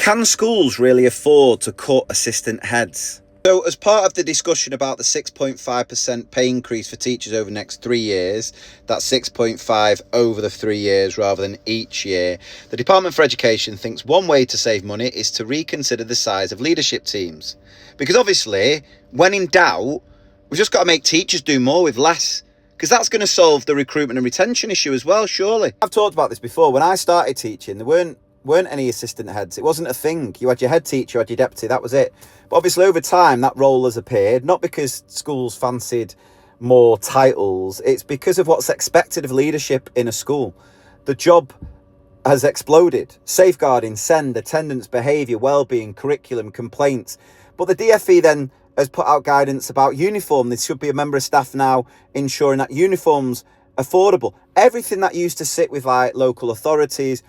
Can schools really afford to cut assistant heads? So as part of the discussion about the 6.5% pay increase for teachers over the next 3 years, that's 6.5 over the 3 years rather than each year, the Department for Education thinks one way to save money is to reconsider the size of leadership teams. Because obviously, when in doubt, we've just got to make teachers do more with less. Because that's going to solve the recruitment and retention issue as well, surely. I've talked about this before. When I started teaching, there weren't any assistant heads. It wasn't a thing. You had your head teacher, you had your deputy, that was it. But obviously over time that role has appeared, not because schools fancied more titles, it's because of what's expected of leadership in a school. The job has exploded. Safeguarding, send, attendance, behaviour, wellbeing, curriculum, complaints. But the DfE then has put out guidance about uniform. There should be a member of staff now ensuring that uniform's affordable. Everything that used to sit with like local authorities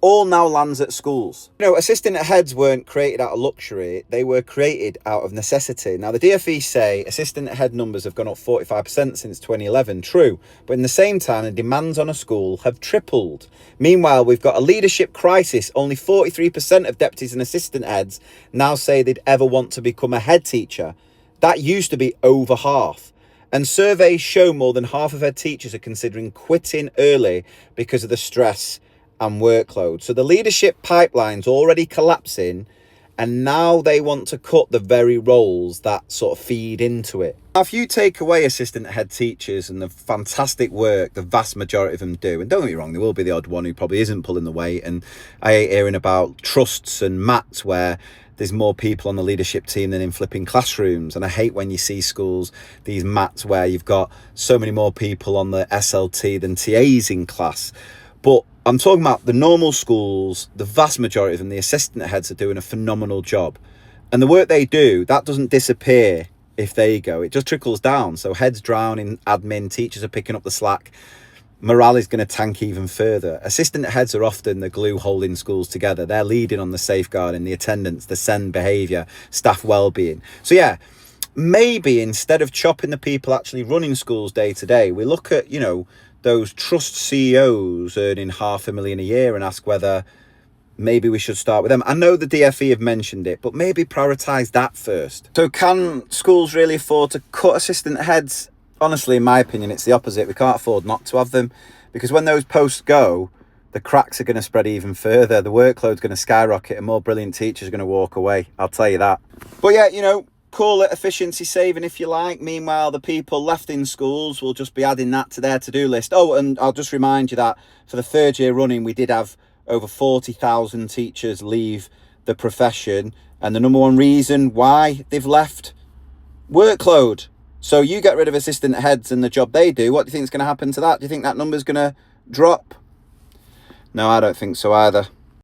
all now lands at schools. You know, assistant heads weren't created out of luxury, they were created out of necessity. Now, the DfE say assistant head numbers have gone up 45% since 2011, true, but in the same time, the demands on a school have tripled. Meanwhile, we've got a leadership crisis. Only 43% of deputies and assistant heads now say they'd ever want to become a head teacher. That used to be over half. And surveys show more than half of head teachers are considering quitting early because of the stress and workload. So the leadership pipeline's already collapsing, and now they want to cut the very roles that sort of feed into it. Now, if you take away assistant head teachers and the fantastic work the vast majority of them do, and don't get me wrong, there will be the odd one who probably isn't pulling the weight, and I hate hearing about trusts and mats where there's more people on the leadership team than in flipping classrooms. And I hate when you see schools, these mats where you've got so many more people on the SLT than TAs in class. But I'm talking about the normal schools, the vast majority of them, the assistant heads are doing a phenomenal job. And the work they do, that doesn't disappear if they go. It just trickles down. So heads drown in admin, teachers are picking up the slack. Morale is going to tank even further. Assistant heads are often the glue holding schools together. They're leading on the safeguarding, the attendance, the SEND behaviour, staff wellbeing. So yeah, maybe instead of chopping the people actually running schools day to day, we look at, you know, those trust CEOs earning $500,000 a year and ask whether maybe we should start with them. I know the DfE have mentioned it, but maybe prioritise that first. So can schools really afford to cut assistant heads? Honestly, in my opinion, it's the opposite. We can't afford not to have them, because when those posts go, the cracks are going to spread even further. The workload's going to skyrocket and more brilliant teachers are going to walk away. I'll tell you that. But yeah, you know, call it efficiency saving if you like. Meanwhile, the people left in schools will just be adding that to their to-do list. Oh, and I'll just remind you that for the third year running, we did have over 40,000 teachers leave the profession. And the number one reason why they've left, workload. So you get rid of assistant heads and the job they do. What do you think is going to happen to that? Do you think that number's going to drop? No, I don't think so either.